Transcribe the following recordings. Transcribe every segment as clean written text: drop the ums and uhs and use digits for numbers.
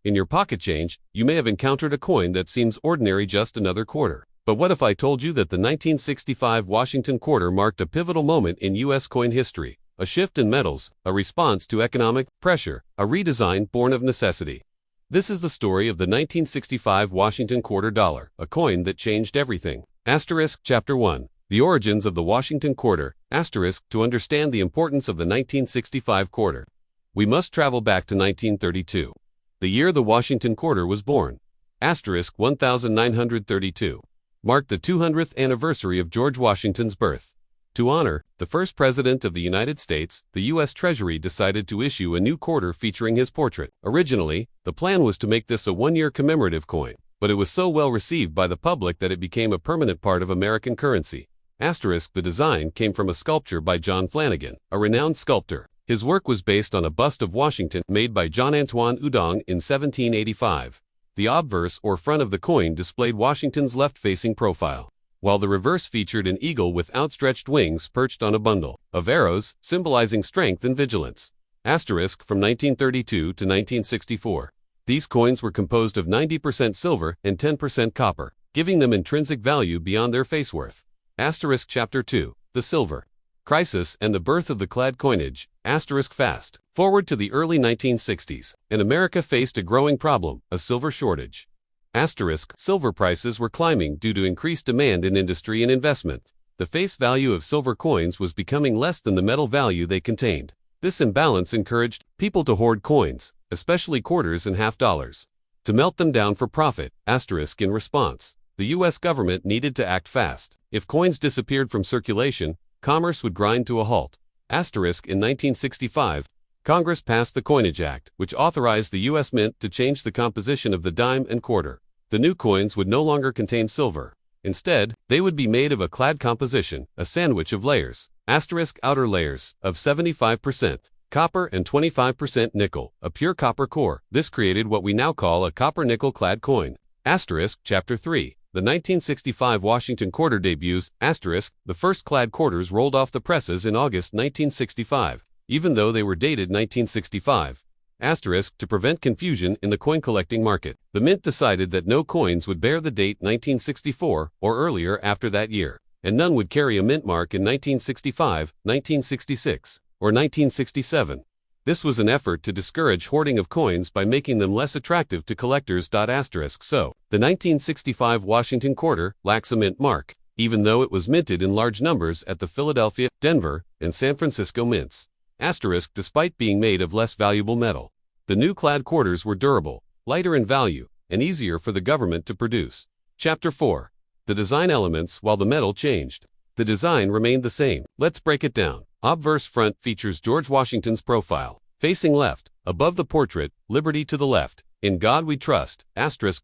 In your pocket change, you may have encountered a coin that seems ordinary, just another quarter. But what if I told you that the 1965 Washington quarter marked a pivotal moment in U.S. coin history? A shift in metals, a response to economic pressure, a redesign born of necessity. This is the story of the 1965 Washington quarter dollar, a coin that changed everything. Chapter 1. The origins of the Washington quarter. To understand the importance of the 1965 quarter, we must travel back to 1932, the year the Washington quarter was born. 1932 marked the 200th anniversary of George Washington's birth. To honor the first president of the United States, the U.S. Treasury decided to issue a new quarter featuring his portrait. Originally, the plan was to make this a one-year commemorative coin, but it was so well received by the public that it became a permanent part of American currency. The design came from a sculpture by John Flanagan, a renowned sculptor. His work was based on a bust of Washington made by Jean-Antoine Houdon in 1785. The obverse or front of the coin displayed Washington's left-facing profile, while the reverse featured an eagle with outstretched wings perched on a bundle of arrows, symbolizing strength and vigilance. From 1932 to 1964. These coins were composed of 90% silver and 10% copper, giving them intrinsic value beyond their face worth. Chapter 2. The Silver Crisis and the Birth of the Clad Coinage. Fast forward to the early 1960s, and America faced a growing problem, a silver shortage. Silver prices were climbing due to increased demand in industry and investment. The face value of silver coins was becoming less than the metal value they contained. This imbalance encouraged people to hoard coins, especially quarters and half dollars, to melt them down for profit. In response, the U.S. government needed to act fast. If coins disappeared from circulation, commerce would grind to a halt. In 1965, Congress passed the Coinage Act, which authorized the U.S. Mint to change the composition of the dime and quarter. The new coins would no longer contain silver. Instead, they would be made of a clad composition, a sandwich of layers. Outer layers of 75% copper and 25% nickel, a pure copper core. This created what we now call a copper-nickel clad coin. Chapter 3. The 1965 Washington quarter debuts. The first clad quarters rolled off the presses in August 1965, even though they were dated 1965. To prevent confusion in the coin collecting market, the Mint decided that no coins would bear the date 1964 or earlier after that year, and none would carry a mint mark in 1965, 1966, or 1967. This was an effort to discourage hoarding of coins by making them less attractive to collectors. So, the 1965 Washington quarter lacks a mint mark, even though it was minted in large numbers at the Philadelphia, Denver, and San Francisco mints. Despite being made of less valuable metal, the new clad quarters were durable, lighter in value, and easier for the government to produce. Chapter 4. The design elements. While the metal changed, the design remained the same. Let's break it down. Obverse front features George Washington's profile, facing left, above the portrait, Liberty to the left, In God We Trust,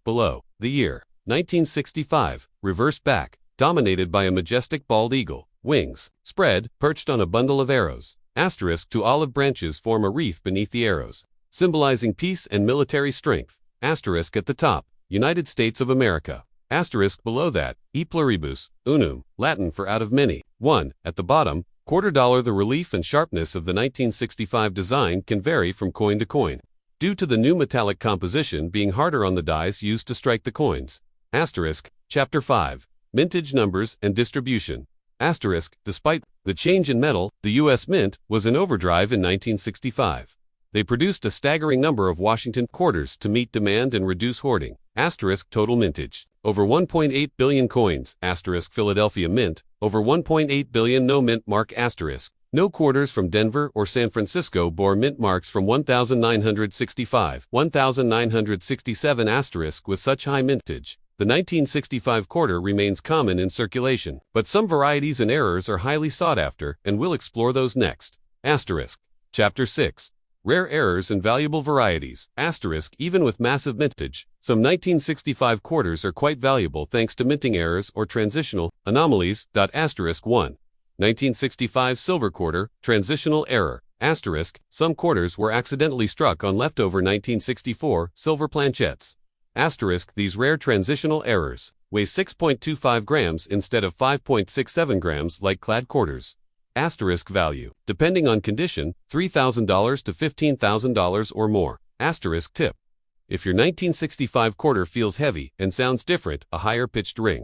below, the year, 1965, reverse back, dominated by a majestic bald eagle, wings, spread, perched on a bundle of arrows, two olive branches form a wreath beneath the arrows, symbolizing peace and military strength, at the top, United States of America, below that, e pluribus, unum, Latin for out of many, one, at the bottom, quarter dollar. The relief and sharpness of the 1965 design can vary from coin to coin, due to the new metallic composition being harder on the dies used to strike the coins. Chapter 5. Mintage numbers and distribution. Despite the change in metal, the U.S. Mint was in overdrive in 1965. They produced a staggering number of Washington quarters to meet demand and reduce hoarding. Total mintage. Over 1.8 billion coins. Philadelphia Mint. Over 1.8 billion. No mint mark. No quarters from Denver or San Francisco bore mint marks from 1965, 1967 with such high mintage. The 1965 quarter remains common in circulation, but some varieties and errors are highly sought after, and we'll explore those next. Chapter 6. Rare errors and valuable varieties. Even with massive mintage, some 1965 quarters are quite valuable thanks to minting errors or transitional anomalies. 1. 1965 silver quarter, transitional error. Some quarters were accidentally struck on leftover 1964 silver planchettes. These rare transitional errors weigh 6.25 grams instead of 5.67 grams like clad quarters. Value, depending on condition, $3,000 to $15,000 or more. Tip. If your 1965 quarter feels heavy and sounds different, a higher pitched ring.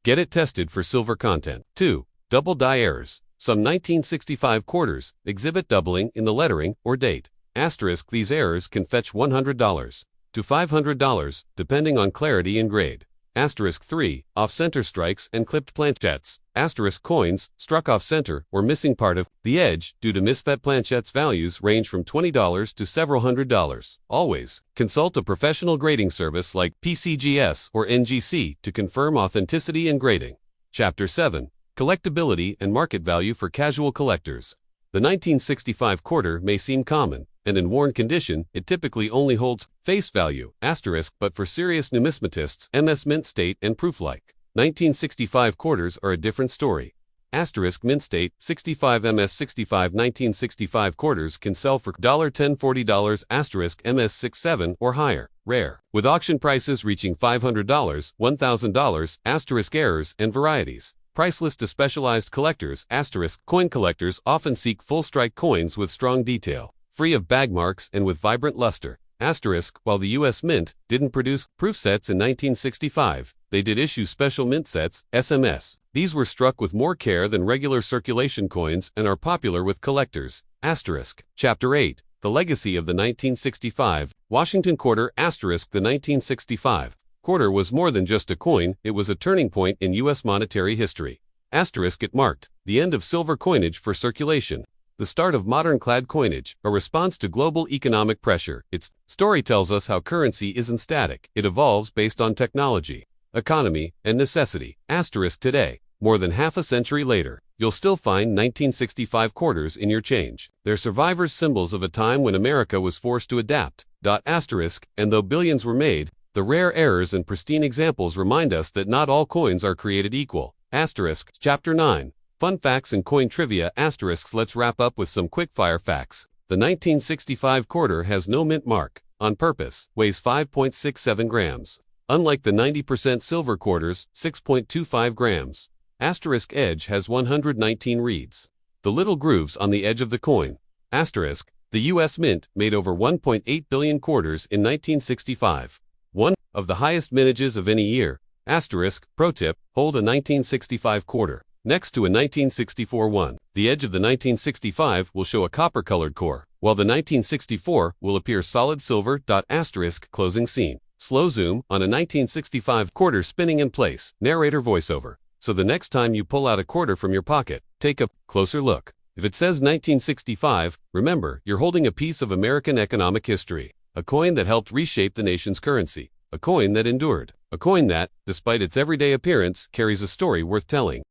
Get it tested for silver content. 2. Double die errors. Some 1965 quarters exhibit doubling in the lettering or date. Asterisk, these errors can fetch $100 to $500 depending on clarity and grade. Asterisk 3. Off-center strikes and clipped planchettes. Asterisk, coins struck off-center or missing part of the edge due to misfit planchettes. Values range from $20 to several $100s. Always consult a professional grading service like PCGS or NGC to confirm authenticity and grading. Chapter 7. Collectability and market value for casual collectors. The 1965 quarter may seem common, and in worn condition, it typically only holds face value, asterisk, but for serious numismatists, MS mint state and proof-like 1965 quarters are a different story. Asterisk, mint state, 65 MS 65 1965 quarters can sell for $10 $40, asterisk, MS 67 or higher, rare, with auction prices reaching $500, $1,000, asterisk, errors and varieties. Price list to specialized collectors, asterisk, coin collectors often seek full strike coins with strong detail, free of bag marks and with vibrant luster. Asterisk, while the U.S. Mint didn't produce proof sets in 1965, they did issue special mint sets, SMS. These were struck with more care than regular circulation coins and are popular with collectors. Asterisk. Chapter 8. The legacy of the 1965 Washington quarter. Asterisk, the 1965 quarter was more than just a coin, it was a turning point in U.S. monetary history. Asterisk, it marked the end of silver coinage for circulation, the start of modern clad coinage, a response to global economic pressure. Its story tells us how currency isn't static, it evolves based on technology, economy, and necessity. Asterisk, today, more than half a century later, you'll still find 1965 quarters in your change. They're survivors, symbols of a time when America was forced to adapt. Asterisk, and though billions were made, the rare errors and pristine examples remind us that not all coins are created equal. Asterisk. Chapter 9. Fun facts and coin trivia. Asterisks. Let's wrap up with some quick-fire facts. The 1965 quarter has no mint mark, on purpose, weighs 5.67 grams. Unlike the 90% silver quarters, 6.25 grams. Asterisk, edge has 119 reeds. The little grooves on the edge of the coin. Asterisk, the U.S. Mint made over 1.8 billion quarters in 1965. One of the highest mintages of any year. Asterisk, pro tip, hold a 1965 quarter next to a 1964 one. The edge of the 1965 will show a copper-colored core, while the 1964 will appear solid silver. Asterisk, closing scene. Slow zoom on a 1965 quarter spinning in place. Narrator voiceover. So the next time you pull out a quarter from your pocket, take a closer look. If it says 1965, remember, you're holding a piece of American economic history. A coin that helped reshape the nation's currency. A coin that endured. A coin that, despite its everyday appearance, carries a story worth telling.